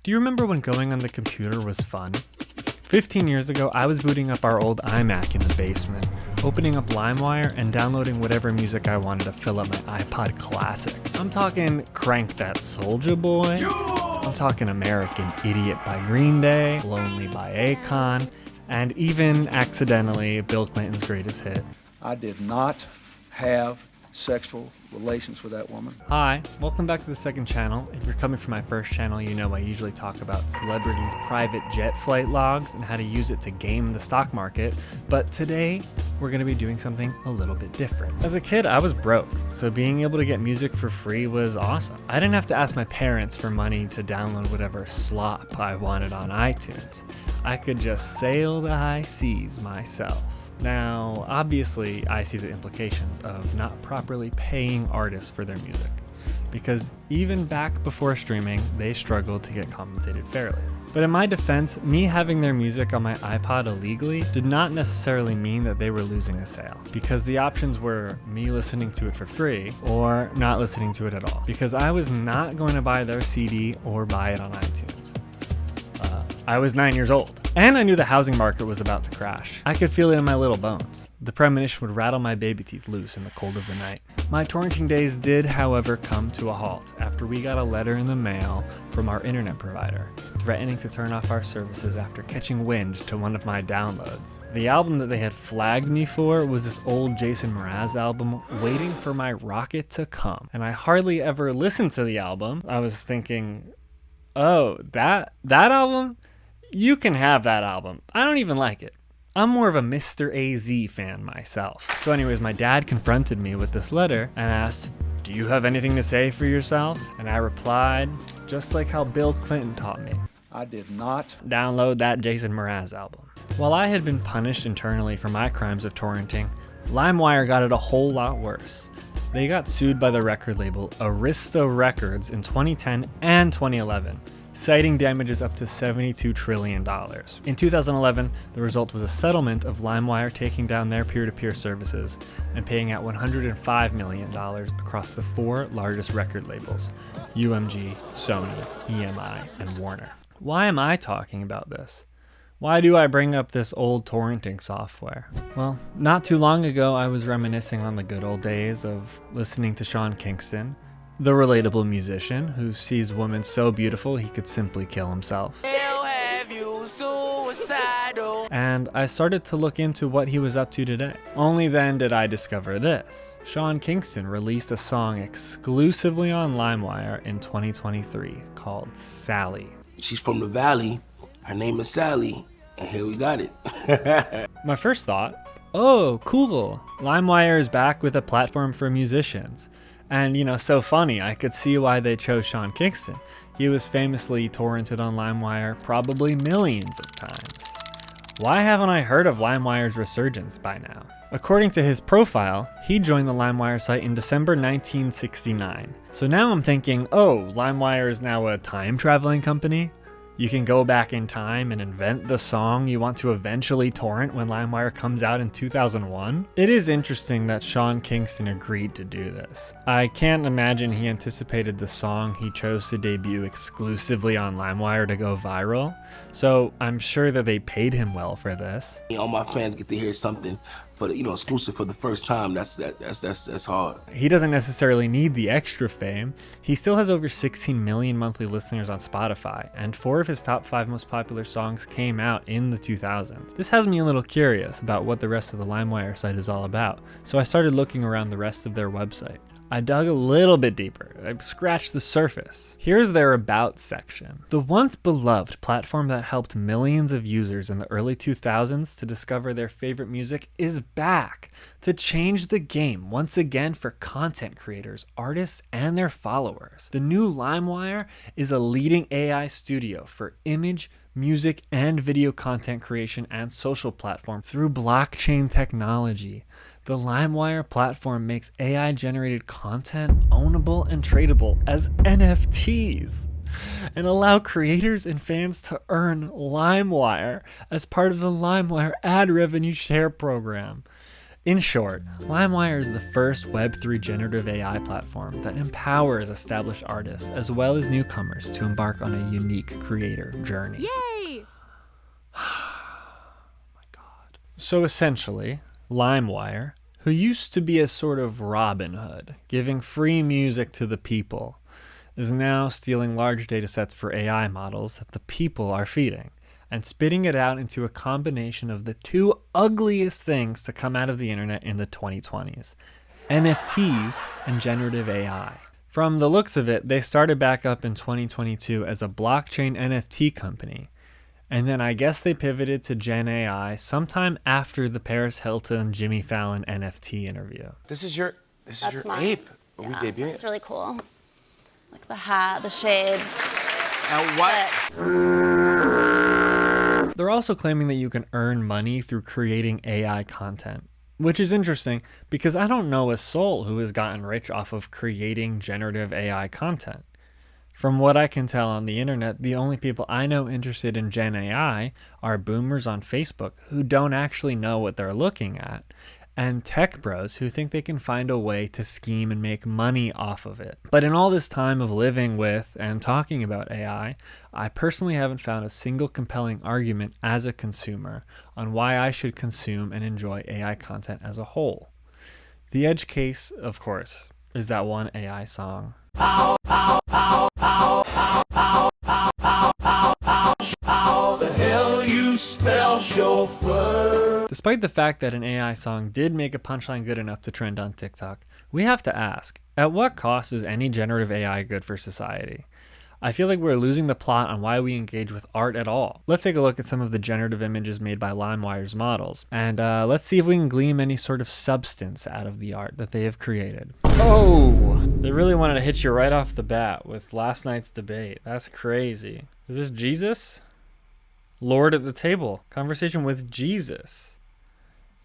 Do you remember when going on the computer was fun? 15 years ago, I was booting up our old iMac in the basement, opening up LimeWire and downloading whatever music I wanted to fill up my iPod Classic. I'm talking Crank That Soulja Boy. I'm talking American Idiot by Green Day, Lonely by Akon, and even, accidentally, Bill Clinton's greatest hit. I did not have sexual relations with that woman. Hi, welcome back to the second channel. If you're coming from my first channel, you know I usually talk about celebrities' private jet flight logs and how to use it to game the stock market, but today we're going to be doing something a little bit different. As a kid, I was broke, so being able to get music for free was awesome. I didn't have to ask my parents for money to download whatever slop I wanted on iTunes. I could just sail the high seas myself. Now, obviously, I see the implications of not properly paying artists for their music, because even back before streaming, they struggled to get compensated fairly. But in my defense, me having their music on my iPod illegally did not necessarily mean that they were losing a sale, because the options were me listening to it for free or not listening to it at all, because I was not going to buy their CD or buy it on iTunes. I was 9 years old, and I knew the housing market was about to crash. I could feel it in my little bones. The premonition would rattle my baby teeth loose in the cold of the night. My torrenting days did, however, come to a halt after we got a letter in the mail from our internet provider, threatening to turn off our services after catching wind to one of my downloads. The album that they had flagged me for was this old Jason Mraz album, Waiting for My Rocket to Come. And I hardly ever listened to the album. I was thinking, oh, that album? You can have that album. I don't even like it. I'm more of a Mr. AZ fan myself. So anyways, my dad confronted me with this letter and asked, "Do you have anything to say for yourself?" And I replied, just like how Bill Clinton taught me, I did not download that Jason Mraz album. While I had been punished internally for my crimes of torrenting, LimeWire got it a whole lot worse. They got sued by the record label Arista Records in 2010 and 2011. Citing damages up to $72 trillion. In 2011, the result was a settlement of LimeWire taking down their peer-to-peer services and paying out $105 million across the four largest record labels, UMG, Sony, EMI, and Warner. Why am I talking about this? Why do I bring up this old torrenting software? Well, not too long ago, I was reminiscing on the good old days of listening to Sean Kingston, the relatable musician who sees women so beautiful he could simply kill himself. They'll have you suicidal. And I started to look into what he was up to today. Only then did I discover this. Sean Kingston released a song exclusively on LimeWire in 2023 called Sally. She's from the Valley. Her name is Sally. And here we got it. My first thought, oh, cool. LimeWire is back with a platform for musicians. And, you know, so funny, I could see why they chose Sean Kingston. He was famously torrented on LimeWire probably millions of times. Why haven't I heard of LimeWire's resurgence by now? According to his profile, he joined the LimeWire site in December 1969. So now I'm thinking, oh, LimeWire is now a time-traveling company? You can go back in time and invent the song you want to eventually torrent when LimeWire comes out in 2001? It is interesting that Sean Kingston agreed to do this. I can't imagine he anticipated the song he chose to debut exclusively on LimeWire to go viral, so I'm sure that they paid him well for this. All my fans get to hear something for the, exclusive for the first time. That's hard. He doesn't necessarily need the extra fame. He still has over 16 million monthly listeners on Spotify, and 4 of his top 5 most popular songs came out in the 2000s. This has me a little curious about what the rest of the LimeWire site is all about, so I started looking around the rest of their website. I dug a little bit deeper. I scratched the surface. Here's their About section. The once beloved platform that helped millions of users in the early 2000s to discover their favorite music is back to change the game once again for content creators, artists, and their followers. The new LimeWire is a leading AI studio for image, music, and video content creation and social platform through blockchain technology. The LimeWire platform makes AI-generated content ownable and tradable as NFTs and allow creators and fans to earn LimeWire as part of the LimeWire ad revenue share program. In short, LimeWire is the first Web3 generative AI platform that empowers established artists as well as newcomers to embark on a unique creator journey. Yay! So essentially, LimeWire, who used to be a sort of Robin Hood, giving free music to the people, is now stealing large data sets for AI models that the people are feeding and spitting it out into a combination of the two ugliest things to come out of the internet in the 2020s, NFTs and generative AI. From the looks of it, they started back up in 2022 as a blockchain NFT company, and then I guess they pivoted to Gen AI sometime after the Paris Hilton Jimmy Fallon NFT interview. This is your Mine. ape. Are we Yeah, debuting it's it? really cool. Like the hat, the shades. And what? They're also claiming that you can earn money through creating AI content, which is interesting because I don't know a soul who has gotten rich off of creating generative AI content. From what I can tell on the internet, the only people I know interested in Gen AI are boomers on Facebook who don't actually know what they're looking at, and tech bros who think they can find a way to scheme and make money off of it. But in all this time of living with and talking about AI, I personally haven't found a single compelling argument as a consumer on why I should consume and enjoy AI content as a whole. The edge case, of course, is that one AI song. Despite the fact that an AI song did make a punchline good enough to trend on TikTok, we have to ask, at what cost is any generative AI good for society? I feel like we're losing the plot on why we engage with art at all. Let's take a look at some of the generative images made by LimeWire's models, and let's see if we can glean any sort of substance out of the art that they have created. Oh, they really wanted to hit you right off the bat with last night's debate. That's crazy. Is this Jesus? Lord at the table. Conversation with Jesus.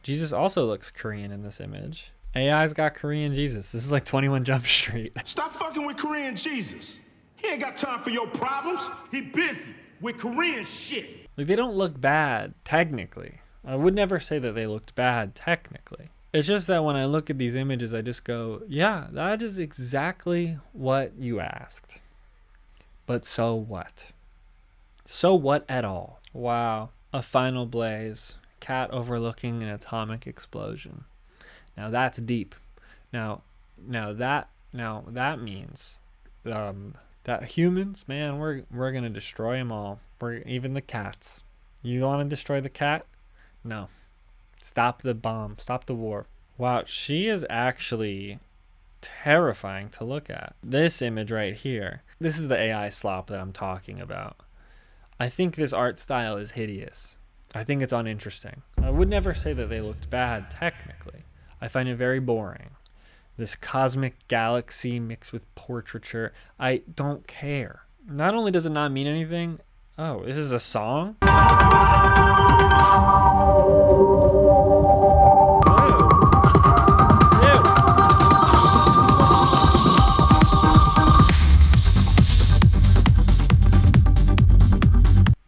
Jesus also looks Korean in this image. AI's got Korean Jesus. This is like 21 Jump Street. Stop fucking with Korean Jesus. He ain't got time for your problems. He busy with Korean shit. Like, they don't look bad, technically. I would never say that they looked bad, technically. It's just that when I look at these images, I just go, yeah, that is exactly what you asked. But so what? So what at all? Wow. A final blaze. Cat overlooking an atomic explosion. Now that's deep. Now that means that humans, man, we're gonna destroy them all. Even the cats. You want to destroy the cat? No. Stop the bomb. Stop the war. Wow, she is actually terrifying to look at. This image right here. This is the AI slop that I'm talking about. I think this art style is hideous. I think it's uninteresting. I would never say that they looked bad, technically. I find it very boring. This cosmic galaxy mixed with portraiture. I don't care. Not only does it not mean anything, oh, this is a song?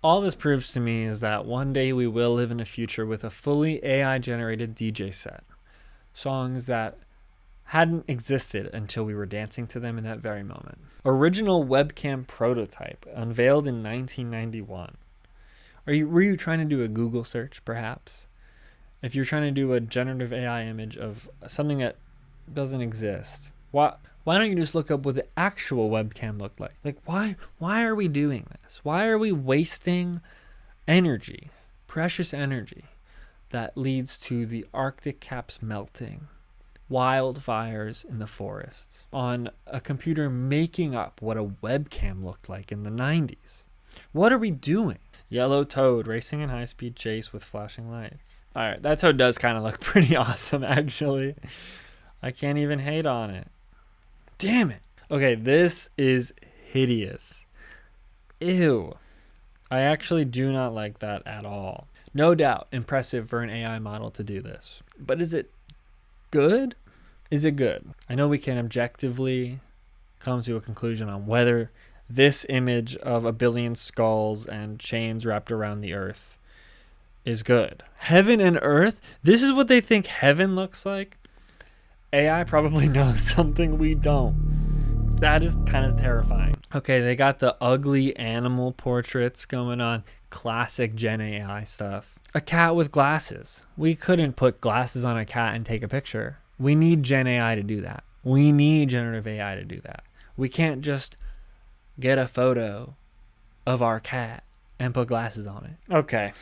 All this proves to me is that one day we will live in a future with a fully AI-generated DJ set. Songs that hadn't existed until we were dancing to them in that very moment. Original webcam prototype, unveiled in 1991. Were you trying to do a Google search, perhaps? If you're trying to do a generative AI image of something that doesn't exist, why don't you just look up what the actual webcam looked like? Like, why are we doing this? Why are we wasting energy, precious energy, that leads to the Arctic caps melting, wildfires in the forests, on a computer making up what a webcam looked like in the 90s? What are we doing? Yellow toad racing in high-speed chase with flashing lights. All right, that toad does kind of look pretty awesome, actually. I can't even hate on it. Damn it. Okay, this is hideous. Ew. I actually do not like that at all. No doubt, impressive for an AI model to do this. But is it good? Is it good? I know we can objectively come to a conclusion on whether this image of a billion skulls and chains wrapped around the earth is good. Heaven and earth, this is what they think heaven looks like. AI probably knows something we don't. That is kind of terrifying. Okay, they got the ugly animal portraits going on. Classic Gen AI stuff. A cat with glasses. We couldn't put glasses on a cat and take a picture. We need Gen AI to do that. We need generative AI to do that. We can't just get a photo of our cat and put glasses on it. Okay.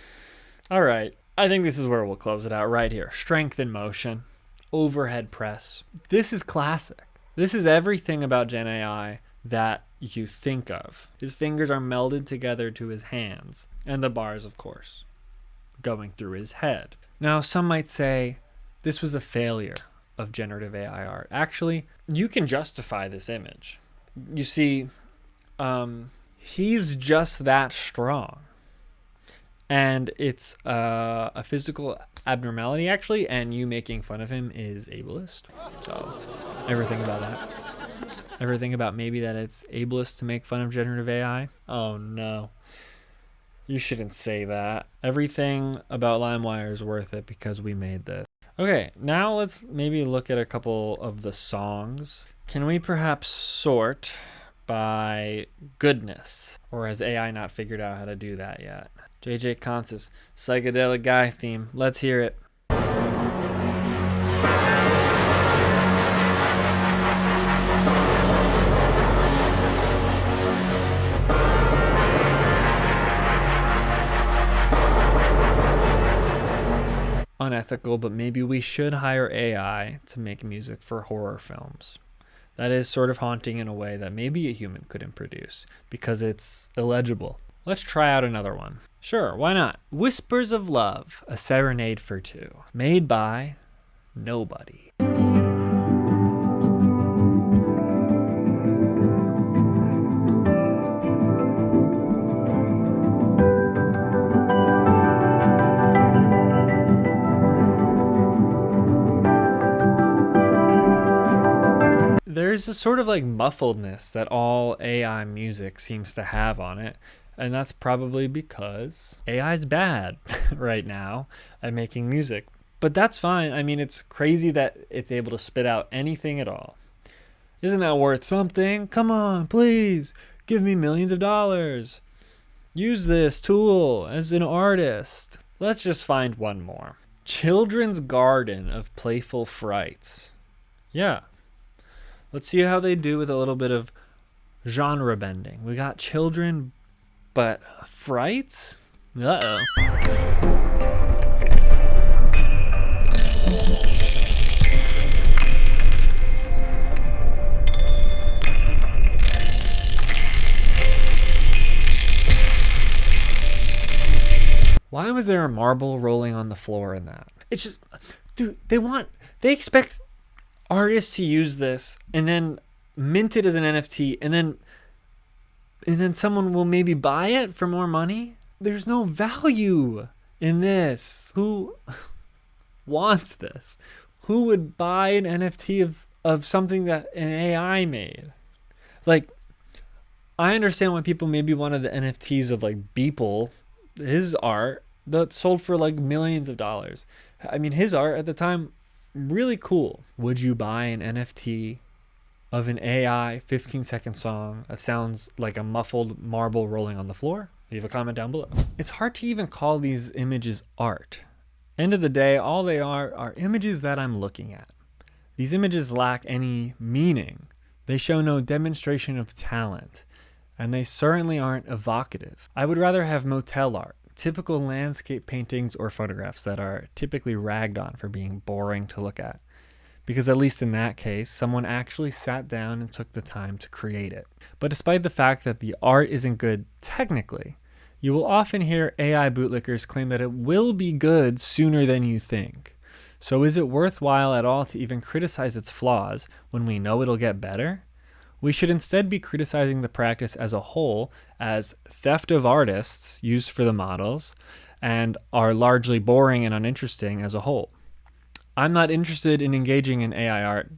All right. I think this is where we'll close it out right here. Strength in motion. Overhead press. This is classic. This is everything about Gen AI that you think of. His fingers are melded together to his hands, and the bars, of course, going through his head. Now, some might say this was a failure of generative AI art. Actually, you can justify this image. You see, he's just that strong. And it's a physical abnormality, actually, and you making fun of him is ableist. So, everything about that. Everything about maybe that it's ableist to make fun of generative AI. Oh, no. You shouldn't say that. Everything about LimeWire is worth it because we made this. Okay, now let's maybe look at a couple of the songs. Can we perhaps sort by goodness? Or has AI not figured out how to do that yet? JJ Consis, psychedelic guy theme. Let's hear it. Unethical, but maybe we should hire AI to make music for horror films. That is sort of haunting in a way that maybe a human couldn't produce because it's illegible. Let's try out another one. Sure, why not? Whispers of Love, a serenade for two, made by nobody. There's a sort of like muffledness that all AI music seems to have on it. And that's probably because AI is bad right now at making music. But that's fine. I mean, it's crazy that it's able to spit out anything at all. Isn't that worth something? Come on, please, give me millions of dollars. Use this tool as an artist. Let's just find one more. Children's Garden of Playful Frights. Yeah. Let's see how they do with a little bit of genre bending. We got children, but frights? Uh-oh. Why was there a marble rolling on the floor in that? It's just, dude, they expect artists to use this and then mint it as an NFT and then someone will maybe buy it for more money. There's no value in this. Who wants this? Who would buy an NFT of something that an AI made? Like, I understand why people maybe wanted the NFTs of like Beeple, his art that sold for like millions of dollars. I mean, his art at the time, really cool. Would you buy an NFT of an AI 15-second song that sounds like a muffled marble rolling on the floor? Leave a comment down below. It's hard to even call these images art. End of the day, all they are images that I'm looking at. These images lack any meaning. They show no demonstration of talent, and they certainly aren't evocative. I would rather have motel art, typical landscape paintings or photographs that are typically ragged on for being boring to look at. Because at least in that case, someone actually sat down and took the time to create it. But despite the fact that the art isn't good technically, you will often hear AI bootlickers claim that it will be good sooner than you think. So is it worthwhile at all to even criticize its flaws when we know it'll get better? We should instead be criticizing the practice as a whole as theft of artists used for the models and are largely boring and uninteresting as a whole. I'm not interested in engaging in AI art,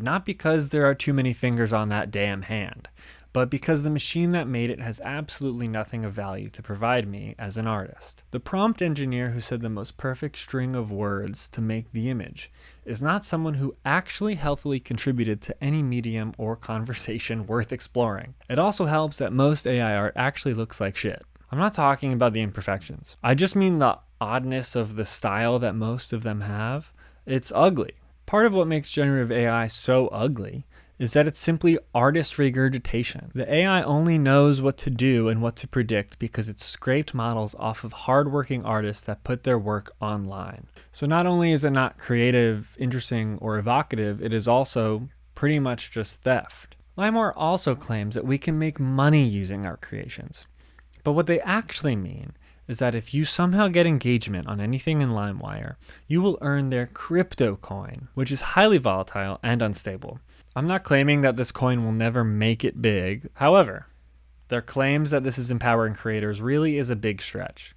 not because there are too many fingers on that damn hand, but because the machine that made it has absolutely nothing of value to provide me as an artist. The prompt engineer who said the most perfect string of words to make the image is not someone who actually healthily contributed to any medium or conversation worth exploring. It also helps that most AI art actually looks like shit. I'm not talking about the imperfections. I just mean the oddness of the style that most of them have. It's ugly. Part of what makes generative AI so ugly is that it's simply artist regurgitation. The AI only knows what to do and what to predict because it's scraped models off of hardworking artists that put their work online. So not only is it not creative, interesting, or evocative, it is also pretty much just theft. LimeWire also claims that we can make money using our creations. But what they actually mean is that if you somehow get engagement on anything in LimeWire, you will earn their crypto coin, which is highly volatile and unstable. I'm not claiming that this coin will never make it big. However, their claims that this is empowering creators really is a big stretch.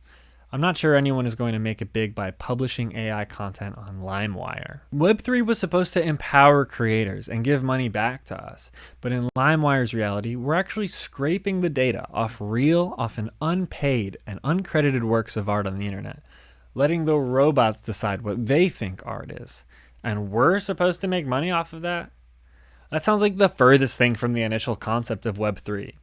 I'm not sure anyone is going to make it big by publishing AI content on LimeWire. Web3 was supposed to empower creators and give money back to us, but in LimeWire's reality, we're actually scraping the data off real, often unpaid, and uncredited works of art on the internet, letting the robots decide what they think art is. And we're supposed to make money off of that? That sounds like the furthest thing from the initial concept of Web3.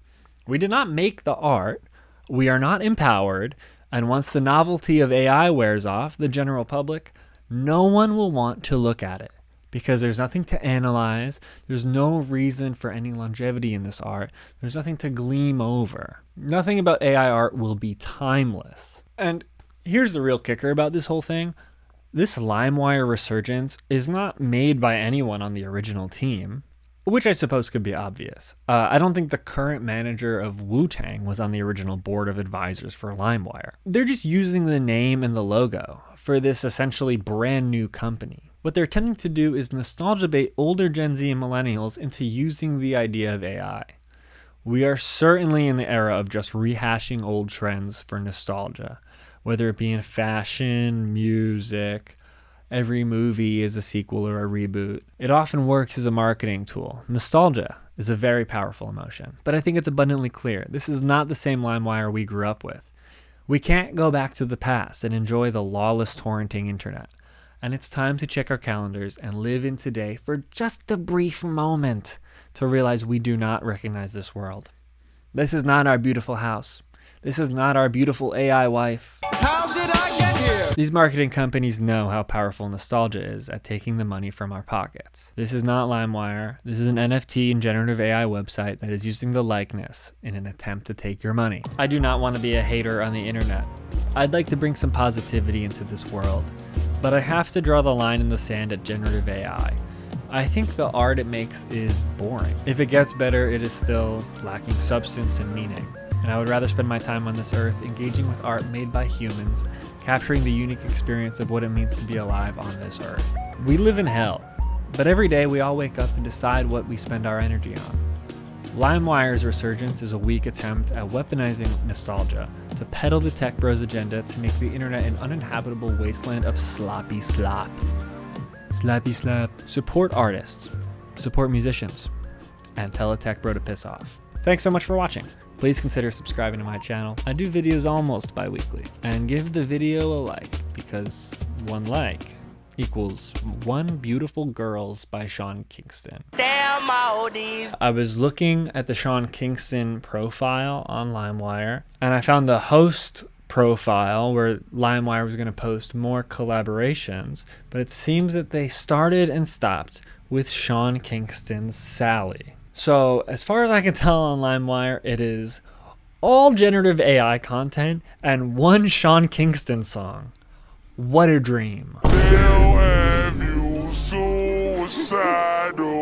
We did not make the art, we are not empowered, and once the novelty of AI wears off, the general public, no one will want to look at it because there's nothing to analyze, there's no reason for any longevity in this art, there's nothing to gleam over. Nothing about AI art will be timeless. And here's the real kicker about this whole thing. This LimeWire resurgence is not made by anyone on the original team, which I suppose could be obvious. I don't think the current manager of Wu-Tang was on the original board of advisors for LimeWire. They're just using the name and the logo for this essentially brand new company. What they're attempting to do is nostalgia bait older Gen Z and millennials into using the idea of AI. We are certainly in the era of just rehashing old trends for nostalgia, whether it be in fashion, music. Every movie is a sequel or a reboot. It often works as a marketing tool. Nostalgia is a very powerful emotion, but I think it's abundantly clear this is not the same LimeWire we grew up with. We can't go back to the past and enjoy the lawless torrenting internet. And it's time to check our calendars and live in today for just a brief moment to realize we do not recognize this world. This is not our beautiful house. This is not our beautiful AI wife. How did I get here? These marketing companies know how powerful nostalgia is at taking the money from our pockets. This is not LimeWire. This is an NFT and generative AI website that is using the likeness in an attempt to take your money. I do not want to be a hater on the internet. I'd like to bring some positivity into this world, but I have to draw the line in the sand at generative AI. I think the art it makes is boring. If it gets better, it is still lacking substance and meaning. And I would rather spend my time on this earth engaging with art made by humans, capturing the unique experience of what it means to be alive on this earth. We live in hell, but every day we all wake up and decide what we spend our energy on. LimeWire's resurgence is a weak attempt at weaponizing nostalgia to peddle the tech bros agenda to make the internet an uninhabitable wasteland of sloppy slop. Slappy slap. Support artists, support musicians, and tell a tech bro to piss off. Thanks so much for watching. Please consider subscribing to my channel. I do videos almost bi-weekly. And give the video a like, because one like equals one beautiful girls by Sean Kingston. Damn all these. I was looking at the Sean Kingston profile on LimeWire, and I found the host profile where LimeWire was going to post more collaborations, but it seems that they started and stopped with Sean Kingston's Sally. So as far as I can tell on LimeWire, it is all generative AI content and one Sean Kingston song. What a dream. They'll have you suicidal.